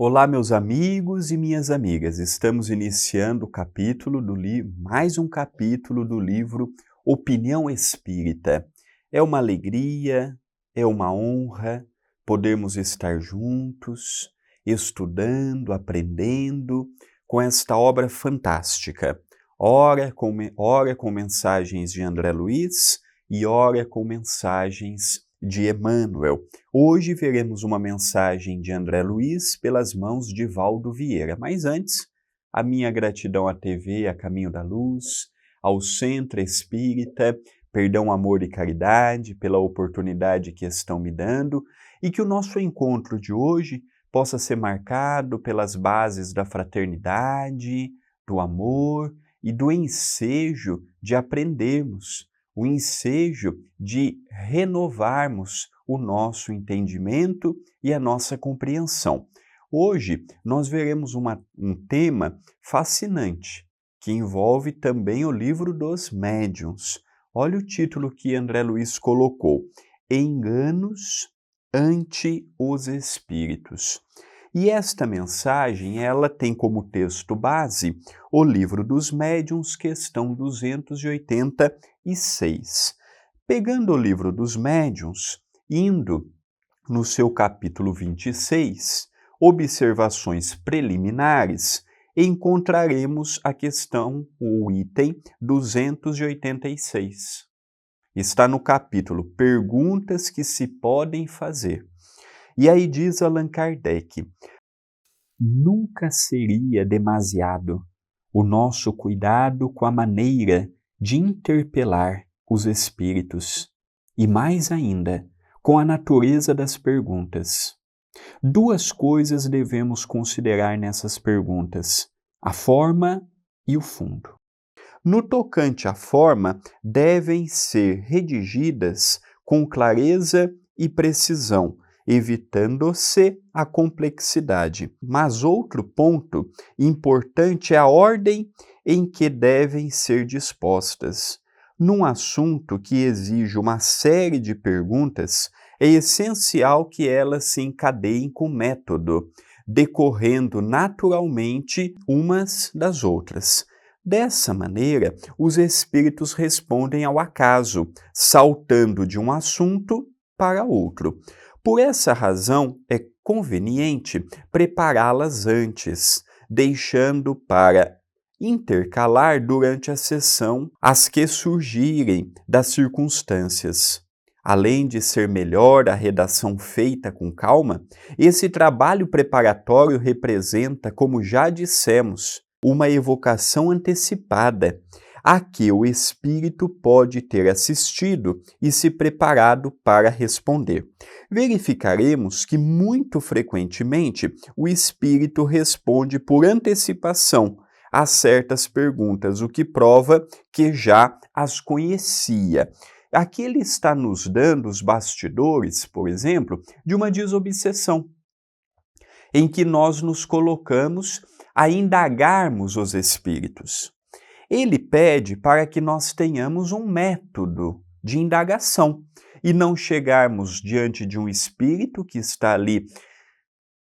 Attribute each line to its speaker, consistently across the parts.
Speaker 1: Olá, meus amigos e minhas amigas. Estamos iniciando mais um capítulo do livro Opinião Espírita. É uma alegria, é uma honra podermos estar juntos, estudando, aprendendo com esta obra fantástica. Ora com mensagens de André Luiz e ora com mensagens de Emmanuel. Hoje veremos uma mensagem de André Luiz pelas mãos de Valdo Vieira. Mas antes, a minha gratidão à TV A Caminho da Luz, ao Centro Espírita, Perdão, Amor e Caridade, pela oportunidade que estão me dando, e que o nosso encontro de hoje possa ser marcado pelas bases da fraternidade, do amor e do ensejo de aprendermos, o ensejo de renovarmos o nosso entendimento e a nossa compreensão. Hoje nós veremos um tema fascinante, que envolve também o livro dos médiuns. Olha o título que André Luiz colocou: Enganos ante os Espíritos. E esta mensagem, ela tem como texto base o Livro dos Médiuns, questão 286. Pegando o Livro dos Médiuns, indo no seu capítulo 26, Observações Preliminares, encontraremos a questão, o item 286. Está no capítulo Perguntas que se podem fazer. E aí diz Allan Kardec: nunca seria demasiado o nosso cuidado com a maneira de interpelar os espíritos, e mais ainda, com a natureza das perguntas. Duas coisas devemos considerar nessas perguntas: a forma e o fundo. No tocante à forma, devem ser redigidas com clareza e precisão, evitando-se a complexidade. Mas outro ponto importante é a ordem em que devem ser dispostas. Num assunto que exige uma série de perguntas, é essencial que elas se encadeiem com método, decorrendo naturalmente umas das outras. Dessa maneira, os espíritos respondem ao acaso, saltando de um assunto para outro. Por essa razão, é conveniente prepará-las antes, deixando para intercalar durante a sessão as que surgirem das circunstâncias. Além de ser melhor a redação feita com calma, esse trabalho preparatório representa, como já dissemos, uma evocação antecipada, a que o espírito pode ter assistido e se preparado para responder. Verificaremos que, muito frequentemente, o espírito responde por antecipação a certas perguntas, o que prova que já as conhecia. Aqui ele está nos dando os bastidores, por exemplo, de uma desobsessão, em que nós nos colocamos a indagarmos os espíritos. Ele pede para que nós tenhamos um método de indagação e não chegarmos diante de um espírito que está ali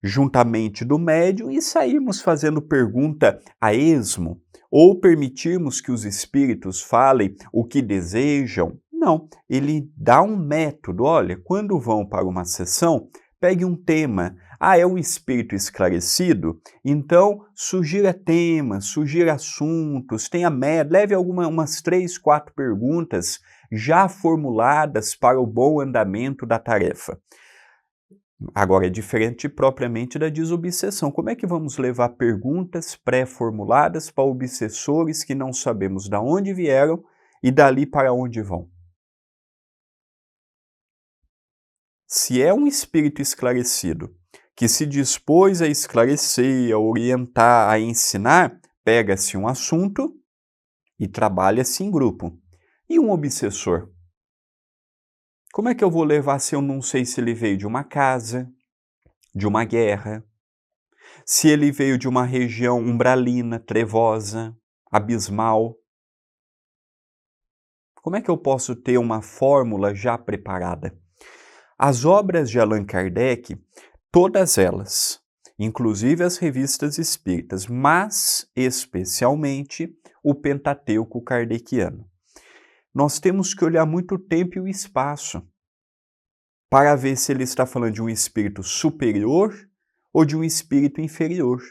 Speaker 1: juntamente do médium e sairmos fazendo pergunta a esmo, ou permitirmos que os espíritos falem o que desejam. Não, ele dá um método. Olha, quando vão para uma sessão, pegue um tema. É um espírito esclarecido? Então, sugira temas, sugira assuntos, tenha leve umas 3, 4 perguntas já formuladas para o bom andamento da tarefa. Agora, é diferente propriamente da desobsessão. Como é que vamos levar perguntas pré-formuladas para obsessores que não sabemos de onde vieram e dali para onde vão? Se é um espírito esclarecido, que se dispôs a esclarecer, a orientar, a ensinar, pega-se um assunto e trabalha-se em grupo. E um obsessor? Como é que eu vou levar se eu não sei se ele veio de uma casa, de uma guerra, se ele veio de uma região umbralina, trevosa, abismal? Como é que eu posso ter uma fórmula já preparada? As obras de Allan Kardec, todas elas, inclusive as revistas espíritas, mas especialmente o Pentateuco kardeciano. Nós temos que olhar muito o tempo e o espaço para ver se ele está falando de um espírito superior ou de um espírito inferior.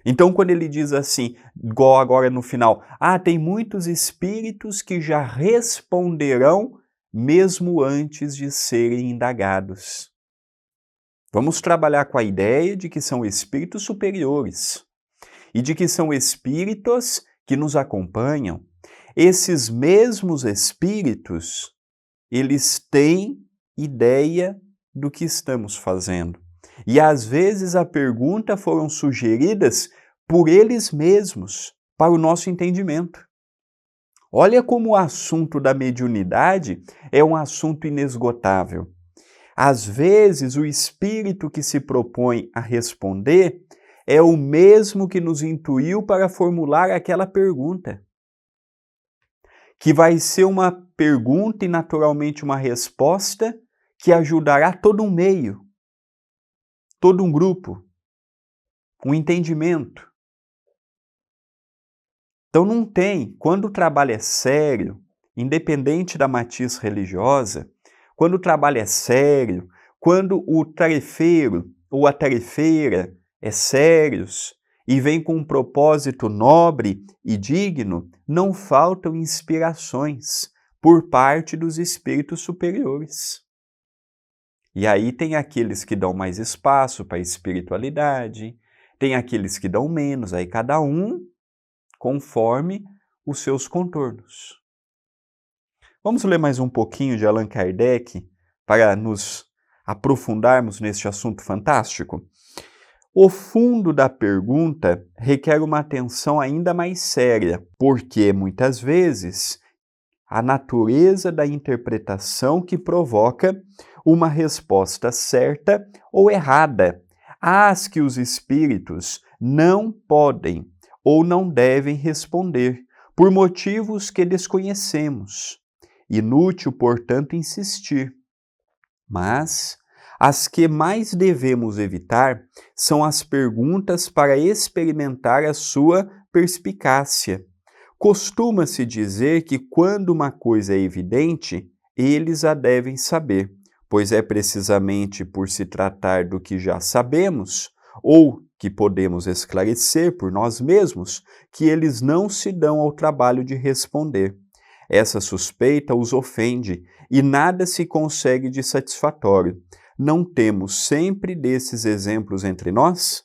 Speaker 1: Então, quando ele diz assim, igual agora no final, tem muitos espíritos que já responderão mesmo antes de serem indagados. Vamos trabalhar com a ideia de que são espíritos superiores e de que são espíritos que nos acompanham. Esses mesmos espíritos, eles têm ideia do que estamos fazendo. E às vezes a pergunta foram sugeridas por eles mesmos, para o nosso entendimento. Olha como o assunto da mediunidade é um assunto inesgotável. Às vezes o espírito que se propõe a responder é o mesmo que nos intuiu para formular aquela pergunta, que vai ser uma pergunta e naturalmente uma resposta que ajudará todo um meio, todo um grupo, um entendimento. Então não tem, quando o trabalho é sério, independente da matiz religiosa, quando o trabalho é sério, quando o tarefeiro ou a tarefeira é sérios e vem com um propósito nobre e digno, não faltam inspirações por parte dos espíritos superiores. E aí tem aqueles que dão mais espaço para a espiritualidade, tem aqueles que dão menos, aí cada um conforme os seus contornos. Vamos ler mais um pouquinho de Allan Kardec para nos aprofundarmos neste assunto fantástico? O fundo da pergunta requer uma atenção ainda mais séria, porque muitas vezes a natureza da interpretação que provoca uma resposta certa ou errada, às que os espíritos não podem ou não devem responder, por motivos que desconhecemos. Inútil, portanto, insistir. Mas as que mais devemos evitar são as perguntas para experimentar a sua perspicácia. Costuma-se dizer que quando uma coisa é evidente, eles a devem saber, pois é precisamente por se tratar do que já sabemos, ou que podemos esclarecer por nós mesmos, que eles não se dão ao trabalho de responder. Essa suspeita os ofende e nada se consegue de satisfatório. Não temos sempre desses exemplos entre nós?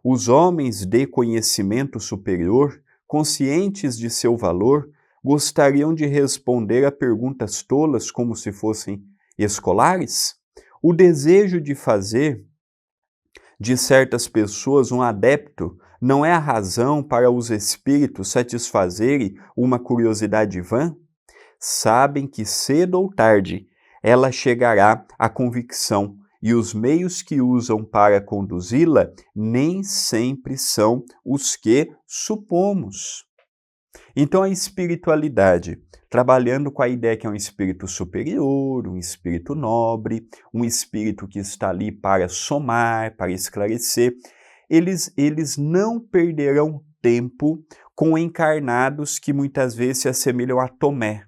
Speaker 1: Os homens de conhecimento superior, conscientes de seu valor, gostariam de responder a perguntas tolas como se fossem escolares? O desejo de fazer de certas pessoas um adepto não é a razão para os espíritos satisfazerem uma curiosidade vã? Sabem que cedo ou tarde ela chegará à convicção e os meios que usam para conduzi-la nem sempre são os que supomos. Então a espiritualidade, trabalhando com a ideia que é um espírito superior, um espírito nobre, um espírito que está ali para somar, para esclarecer, eles não perderão tempo com encarnados que muitas vezes se assemelham a Tomé.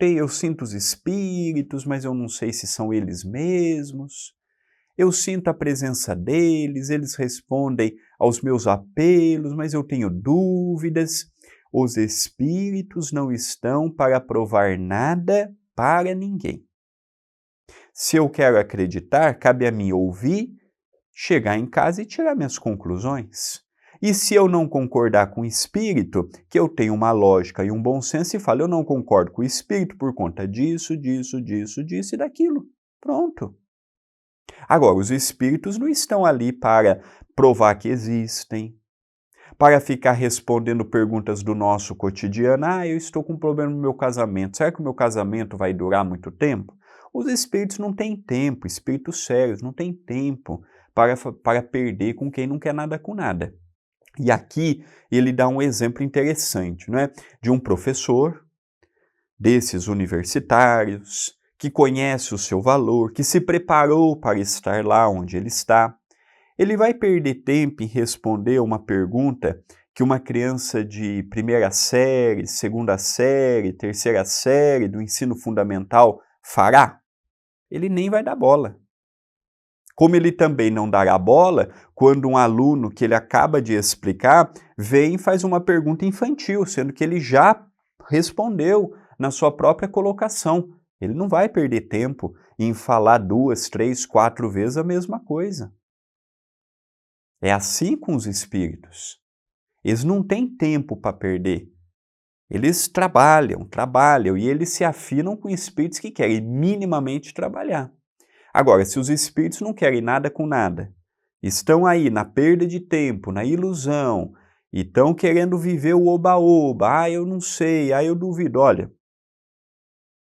Speaker 1: Eu sinto os espíritos, mas eu não sei se são eles mesmos. Eu sinto a presença deles, eles respondem aos meus apelos, mas eu tenho dúvidas. Os espíritos não estão para provar nada para ninguém. Se eu quero acreditar, cabe a mim ouvir, chegar em casa e tirar minhas conclusões. E se eu não concordar com o espírito, que eu tenho uma lógica e um bom senso e falo, eu não concordo com o espírito por conta disso, disso e daquilo. Pronto. Agora, os espíritos não estão ali para provar que existem, para ficar respondendo perguntas do nosso cotidiano. Eu estou com um problema no meu casamento. Será que o meu casamento vai durar muito tempo? Os espíritos não têm tempo, espíritos sérios não têm tempo para perder com quem não quer nada com nada. E aqui ele dá um exemplo interessante, não é? De um professor desses universitários que conhece o seu valor, que se preparou para estar lá onde ele está, ele vai perder tempo em responder uma pergunta que uma criança de primeira série, segunda série, terceira série do ensino fundamental fará? Ele nem vai dar bola. Como ele também não dará bola quando um aluno que ele acaba de explicar vem e faz uma pergunta infantil, sendo que ele já respondeu na sua própria colocação. Ele não vai perder tempo em falar 2, 3, 4 vezes a mesma coisa. É assim com os espíritos. Eles não têm tempo para perder. Eles trabalham e eles se afinam com espíritos que querem minimamente trabalhar. Agora, se os espíritos não querem nada com nada, estão aí na perda de tempo, na ilusão, e estão querendo viver o oba-oba, eu não sei, eu duvido, olha,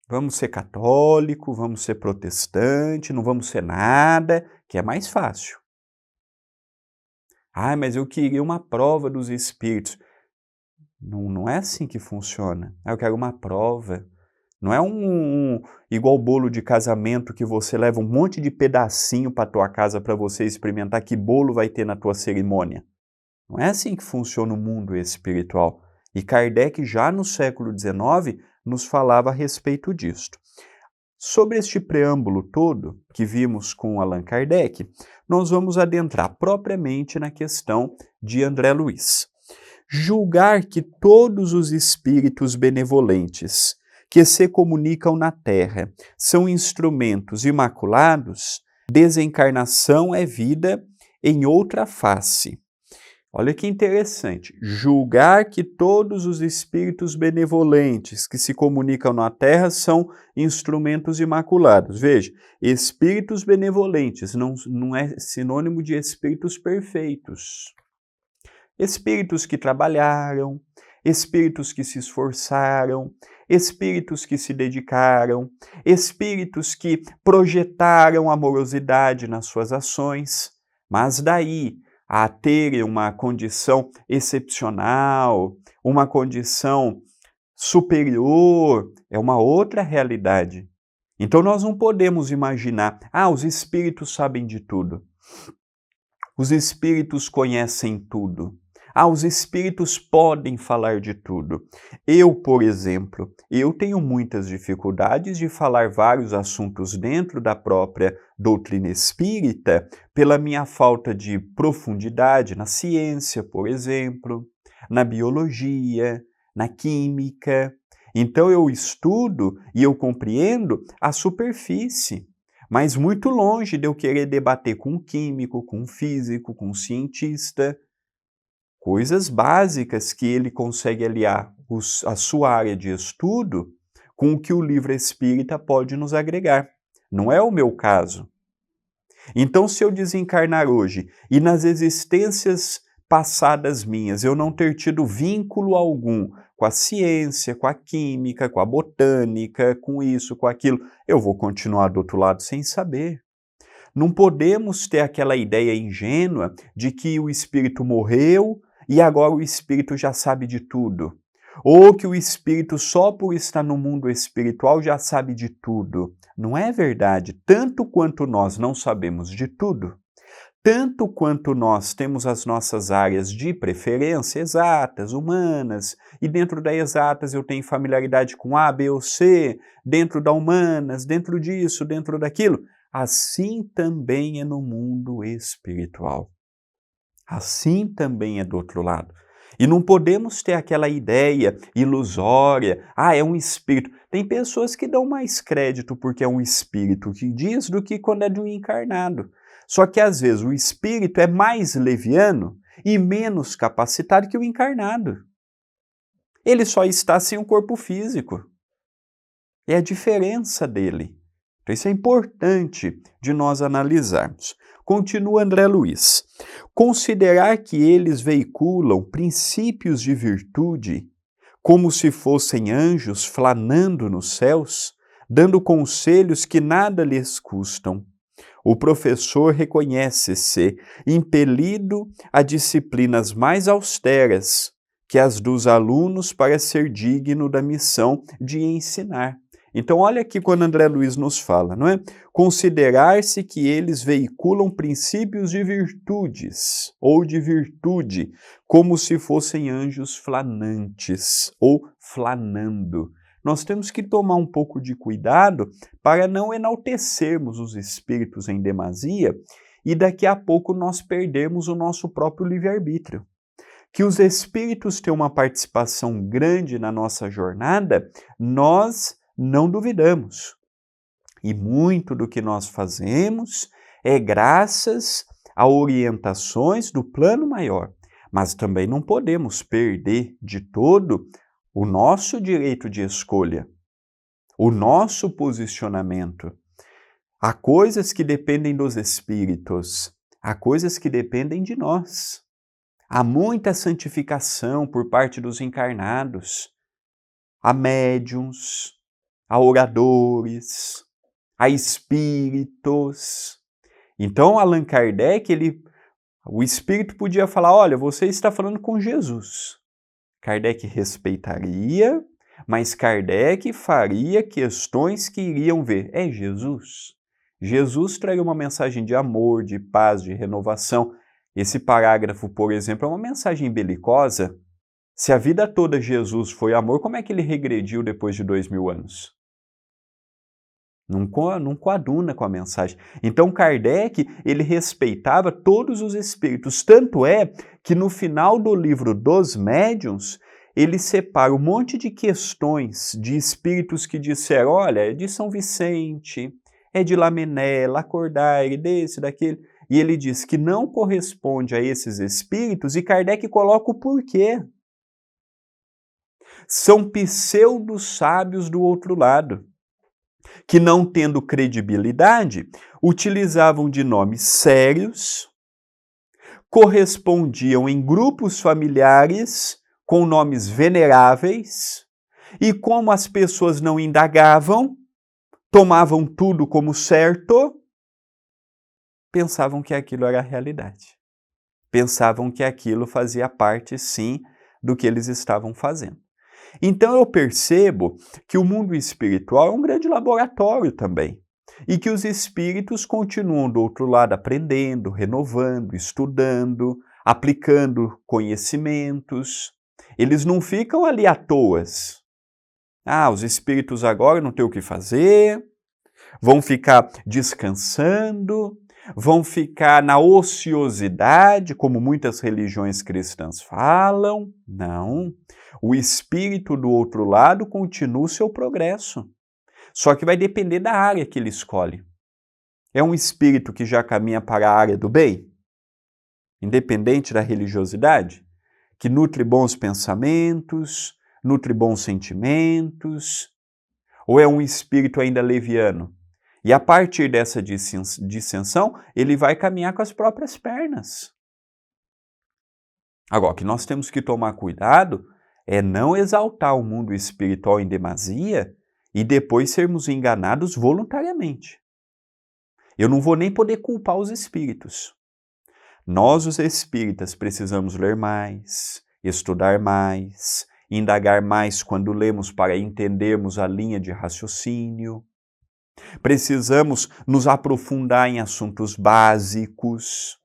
Speaker 1: vamos ser católico, vamos ser protestante, não vamos ser nada, que é mais fácil. Mas eu queria uma prova dos espíritos. Não é assim que funciona. Eu quero uma prova. Não é igual bolo de casamento que você leva um monte de pedacinho para tua casa para você experimentar que bolo vai ter na tua cerimônia. Não é assim que funciona o mundo espiritual. E Kardec já no século XIX nos falava a respeito disto. Sobre este preâmbulo todo que vimos com Allan Kardec, nós vamos adentrar propriamente na questão de André Luiz. Julgar que todos os espíritos benevolentes que se comunicam na Terra são instrumentos imaculados, desencarnação é vida em outra face. Olha que interessante, julgar que todos os espíritos benevolentes que se comunicam na Terra são instrumentos imaculados. Veja, espíritos benevolentes não é sinônimo de espíritos perfeitos. Espíritos que trabalharam, espíritos que se esforçaram, espíritos que se dedicaram, espíritos que projetaram amorosidade nas suas ações, mas daí a terem uma condição excepcional, uma condição superior, é uma outra realidade. Então nós não podemos imaginar, os espíritos sabem de tudo. Os espíritos conhecem tudo. Os espíritos podem falar de tudo. Eu, por exemplo, tenho muitas dificuldades de falar vários assuntos dentro da própria doutrina espírita pela minha falta de profundidade na ciência, por exemplo, na biologia, na química. Então eu estudo e eu compreendo a superfície, mas muito longe de eu querer debater com um químico, com um físico, com um cientista. Coisas básicas que ele consegue aliar a sua área de estudo com o que o livro espírita pode nos agregar. Não é o meu caso. Então, se eu desencarnar hoje e nas existências passadas minhas eu não ter tido vínculo algum com a ciência, com a química, com a botânica, com isso, com aquilo, eu vou continuar do outro lado sem saber. Não podemos ter aquela ideia ingênua de que o espírito morreu e agora o espírito já sabe de tudo. Ou que o espírito, só por estar no mundo espiritual, já sabe de tudo. Não é verdade. Tanto quanto nós não sabemos de tudo, tanto quanto nós temos as nossas áreas de preferência exatas, humanas, e dentro das exatas eu tenho familiaridade com A, B ou C, dentro da humanas, dentro disso, dentro daquilo, assim também é no mundo espiritual. Assim também é do outro lado. E não podemos ter aquela ideia ilusória, é um espírito. Tem pessoas que dão mais crédito porque é um espírito que diz do que quando é de um encarnado. Só que às vezes o espírito é mais leviano e menos capacitado que o encarnado. Ele só está sem um corpo físico. É a diferença dele. Então isso é importante de nós analisarmos. Continua André Luiz. Considerar que eles veiculam princípios de virtude, como se fossem anjos flanando nos céus, dando conselhos que nada lhes custam. O professor reconhece-se impelido a disciplinas mais austeras que as dos alunos para ser digno da missão de ensinar. Então olha aqui quando André Luiz nos fala, não é? Considerar-se que eles veiculam princípios de virtudes, ou de virtude, como se fossem anjos flanantes, ou flanando. Nós temos que tomar um pouco de cuidado para não enaltecermos os espíritos em demasia e daqui a pouco nós perdermos o nosso próprio livre-arbítrio. Que os espíritos têm uma participação grande na nossa jornada, nós não duvidamos. E muito do que nós fazemos é graças a orientações do plano maior. Mas também não podemos perder de todo o nosso direito de escolha, o nosso posicionamento. Há coisas que dependem dos espíritos, há coisas que dependem de nós. Há muita santificação por parte dos encarnados. Há médiuns, há oradores, há espíritos. Então, Allan Kardec, o espírito podia falar, olha, você está falando com Jesus. Kardec respeitaria, mas Kardec faria questões que iriam ver. É Jesus. Jesus traria uma mensagem de amor, de paz, de renovação. Esse parágrafo, por exemplo, é uma mensagem belicosa. Se a vida toda Jesus foi amor, como é que ele regrediu depois de 2000 anos? Não coaduna com a mensagem. Então Kardec, ele respeitava todos os espíritos. Tanto é que no final do livro dos médiuns, ele separa um monte de questões de espíritos que disseram, olha, é de São Vicente, é de Lamennais, Lacordaire, desse, daquele. E ele diz que não corresponde a esses espíritos e Kardec coloca o porquê. São pseudo-sábios do outro lado, que não tendo credibilidade, utilizavam de nomes sérios, correspondiam em grupos familiares com nomes veneráveis, e como as pessoas não indagavam, tomavam tudo como certo, pensavam que aquilo era a realidade. Pensavam que aquilo fazia parte, sim, do que eles estavam fazendo. Então eu percebo que o mundo espiritual é um grande laboratório também, e que os espíritos continuam do outro lado aprendendo, renovando, estudando, aplicando conhecimentos. Eles não ficam ali à toa. Ah, os espíritos agora não têm o que fazer, vão ficar descansando, vão ficar na ociosidade, como muitas religiões cristãs falam. Não. O espírito do outro lado continua o seu progresso. Só que vai depender da área que ele escolhe. É um espírito que já caminha para a área do bem? Independente da religiosidade? Que nutre bons pensamentos, nutre bons sentimentos? Ou é um espírito ainda leviano? E a partir dessa dissensão, ele vai caminhar com as próprias pernas. Agora, o que nós temos que tomar cuidado é não exaltar o mundo espiritual em demasia e depois sermos enganados voluntariamente. Eu não vou nem poder culpar os espíritos. Nós, os espíritas, precisamos ler mais, estudar mais, indagar mais quando lemos para entendermos a linha de raciocínio. Precisamos nos aprofundar em assuntos básicos.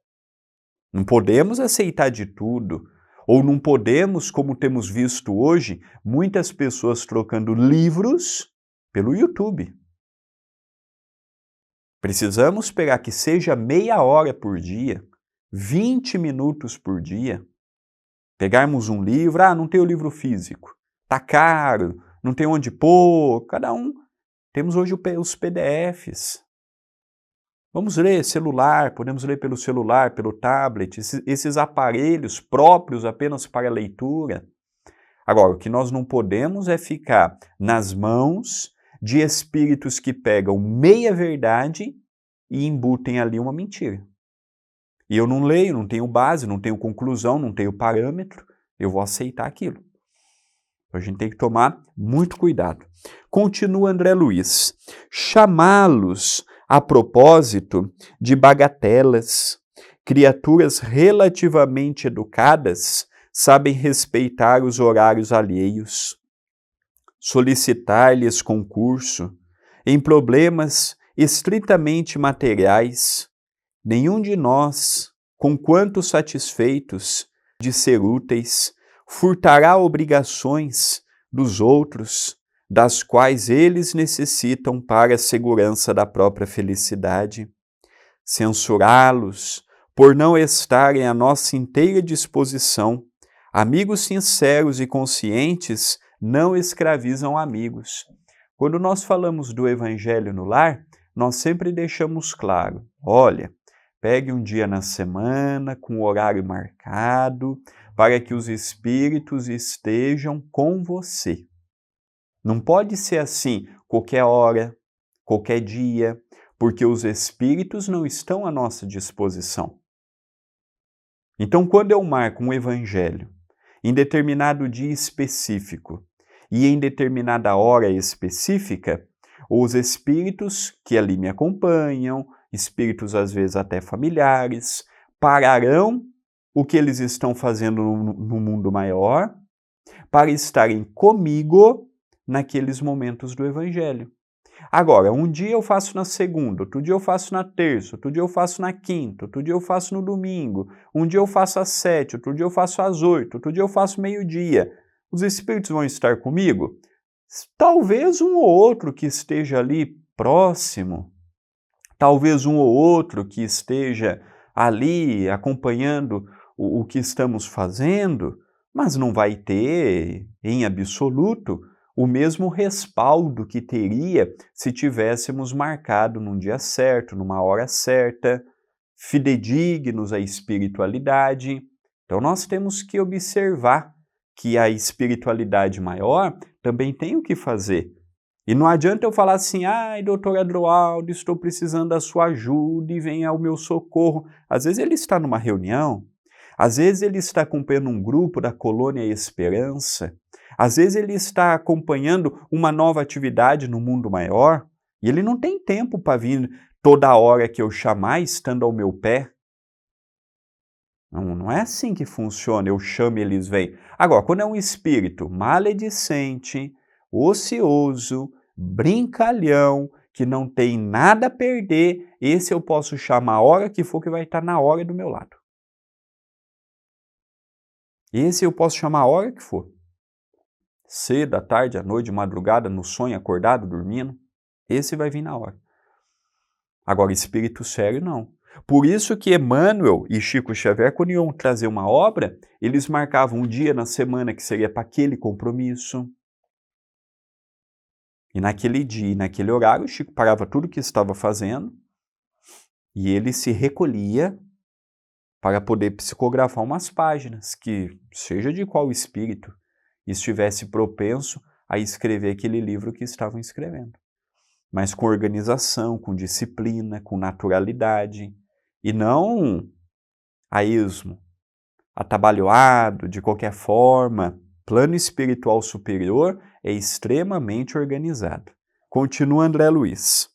Speaker 1: Não podemos aceitar de tudo, ou não podemos, como temos visto hoje, muitas pessoas trocando livros pelo YouTube. Precisamos pegar que seja meia hora por dia, 20 minutos por dia, pegarmos um livro, não tem o livro físico, tá caro, não tem onde pôr, cada um. Temos hoje os PDFs. Vamos ler celular, podemos ler pelo celular, pelo tablet, esses aparelhos próprios apenas para leitura. Agora, o que nós não podemos é ficar nas mãos de espíritos que pegam meia verdade e embutem ali uma mentira. E eu não leio, não tenho base, não tenho conclusão, não tenho parâmetro, eu vou aceitar aquilo. A gente tem que tomar muito cuidado. Continua André Luiz. Chamá-los a propósito de bagatelas, criaturas relativamente educadas sabem respeitar os horários alheios. solicitar-lhes concurso em problemas estritamente materiais, nenhum de nós, conquanto satisfeitos de ser úteis, furtará obrigações dos outros, das quais eles necessitam para a segurança da própria felicidade. Censurá-los por não estarem à nossa inteira disposição. Amigos sinceros e conscientes não escravizam amigos. Quando nós falamos do Evangelho no lar, nós sempre deixamos claro, olha, pegue um dia na semana, com o horário marcado, para que os espíritos estejam com você. Não pode ser assim, qualquer hora, qualquer dia, porque os espíritos não estão à nossa disposição. Então, quando eu marco um evangelho em determinado dia específico e em determinada hora específica, os espíritos que ali me acompanham, espíritos às vezes até familiares, pararão o que eles estão fazendo no mundo maior para estarem comigo naqueles momentos do evangelho. Agora, um dia eu faço na segunda, outro dia eu faço na terça, outro dia eu faço na quinta, outro dia eu faço no domingo, um dia eu faço às 7, outro dia eu faço às 8, outro dia eu faço meio-dia. Os espíritos vão estar comigo? Talvez um ou outro que esteja ali próximo, talvez um ou outro que esteja ali acompanhando o que estamos fazendo, mas não vai ter, em absoluto, o mesmo respaldo que teria se tivéssemos marcado num dia certo, numa hora certa, fidedignos à espiritualidade. Então nós temos que observar que a espiritualidade maior também tem o que fazer. E não adianta eu falar assim, ai, doutor Adroaldo, estou precisando da sua ajuda e venha ao meu socorro. Às vezes ele está numa reunião, às vezes ele está acompanhando um grupo da Colônia Esperança, às vezes ele está acompanhando uma nova atividade no mundo maior e ele não tem tempo para vir toda hora que eu chamar estando ao meu pé. Não é assim que funciona, eu chamo e eles vêm. Agora, quando é um espírito maledicente, ocioso, brincalhão, que não tem nada a perder, esse eu posso chamar a hora que for que vai estar na hora do meu lado. Esse eu posso chamar a hora que for. Cedo, à tarde, à noite, de madrugada, no sonho, acordado, dormindo. Esse vai vir na hora. Agora, espírito sério, não. Por isso que Emmanuel e Chico Xavier, quando iam trazer uma obra, eles marcavam um dia na semana que seria para aquele compromisso. E naquele dia, naquele horário, o Chico parava tudo o que estava fazendo e ele se recolhia para poder psicografar umas páginas, que seja de qual espírito estivesse propenso a escrever aquele livro que estavam escrevendo. Mas com organização, com disciplina, com naturalidade, e não a esmo, atabalhoado, de qualquer forma. Plano espiritual superior é extremamente organizado. Continua André Luiz.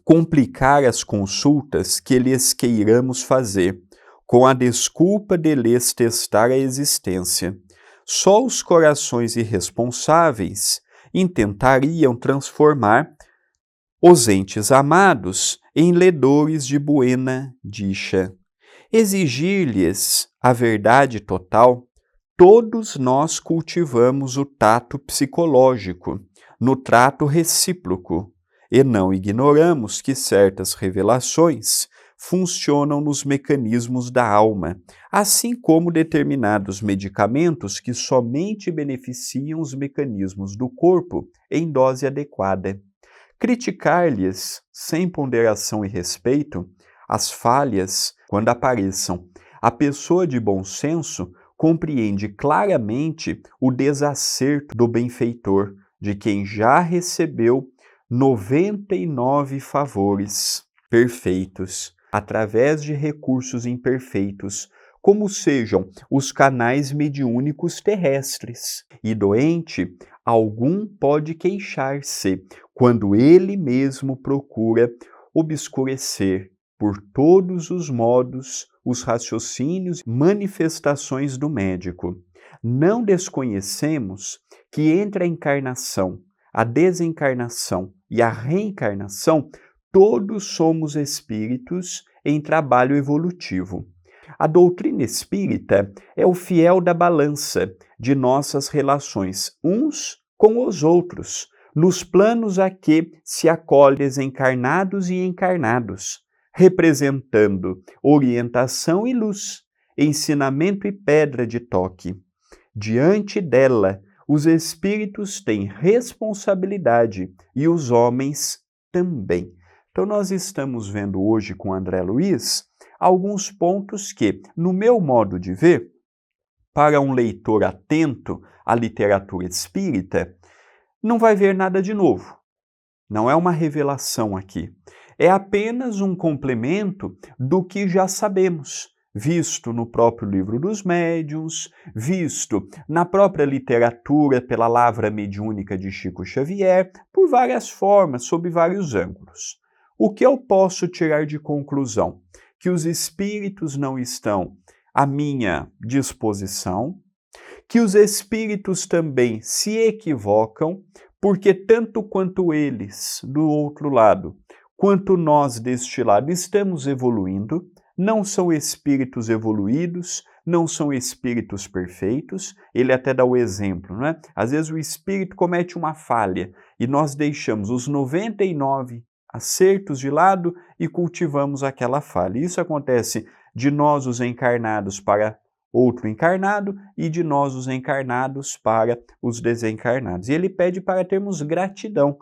Speaker 1: Complicar as consultas que lhes queiramos fazer, com a desculpa de lhes testar a existência. Só os corações irresponsáveis intentariam transformar os entes amados em ledores de buena dicha. Exigir-lhes a verdade total, todos nós cultivamos o tato psicológico, no trato recíproco, e não ignoramos que certas revelações funcionam nos mecanismos da alma, assim como determinados medicamentos que somente beneficiam os mecanismos do corpo em dose adequada. Criticar-lhes, sem ponderação e respeito, as falhas, quando apareçam. A pessoa de bom senso compreende claramente o desacerto do benfeitor, de quem já recebeu 99 favores perfeitos, através de recursos imperfeitos, como sejam os canais mediúnicos terrestres. E doente, algum pode queixar-se, quando ele mesmo procura obscurecer por todos os modos os raciocínios e manifestações do médico. Não desconhecemos que entre a encarnação, a desencarnação e a reencarnação, todos somos espíritos em trabalho evolutivo. A doutrina espírita é o fiel da balança de nossas relações uns com os outros, nos planos a que se acolhem desencarnados e encarnados, representando orientação e luz, ensinamento e pedra de toque. Diante dela, os espíritos têm responsabilidade e os homens também. Então, nós estamos vendo hoje com André Luiz alguns pontos que, no meu modo de ver, para um leitor atento à literatura espírita, não vai ver nada de novo. Não é uma revelação aqui. É apenas um complemento do que já sabemos, visto no próprio Livro dos Médiuns, visto na própria literatura pela Lavra Mediúnica de Chico Xavier, por várias formas, sob vários ângulos. O que eu posso tirar de conclusão? Que os espíritos não estão à minha disposição, que os espíritos também se equivocam, porque tanto quanto eles, do outro lado, quanto nós deste lado, estamos evoluindo, não são espíritos evoluídos, não são espíritos perfeitos. Ele até dá o exemplo, não é? Às vezes o espírito comete uma falha e nós deixamos os 99 acertos de lado e cultivamos aquela falha. Isso acontece de nós os encarnados para outro encarnado e de nós os encarnados para os desencarnados. E ele pede para termos gratidão,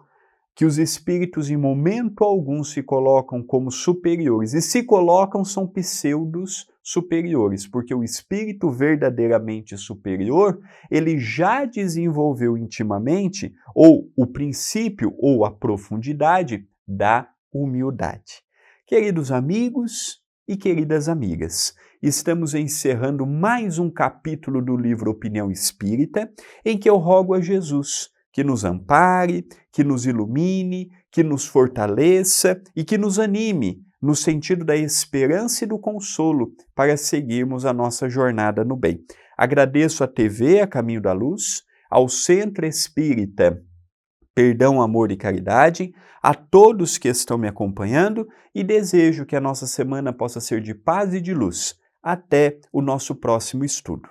Speaker 1: que os espíritos em momento algum se colocam como superiores, e se colocam são pseudos superiores, porque o espírito verdadeiramente superior, ele já desenvolveu intimamente ou o princípio ou a profundidade da humildade. Queridos amigos e queridas amigas, estamos encerrando mais um capítulo do livro Opinião Espírita, em que eu rogo a Jesus que nos ampare, que nos ilumine, que nos fortaleça e que nos anime no sentido da esperança e do consolo para seguirmos a nossa jornada no bem. Agradeço à TV A Caminho da Luz, ao Centro Espírita Perdão, Amor e Caridade, a todos que estão me acompanhando e desejo que a nossa semana possa ser de paz e de luz. Até o nosso próximo estudo.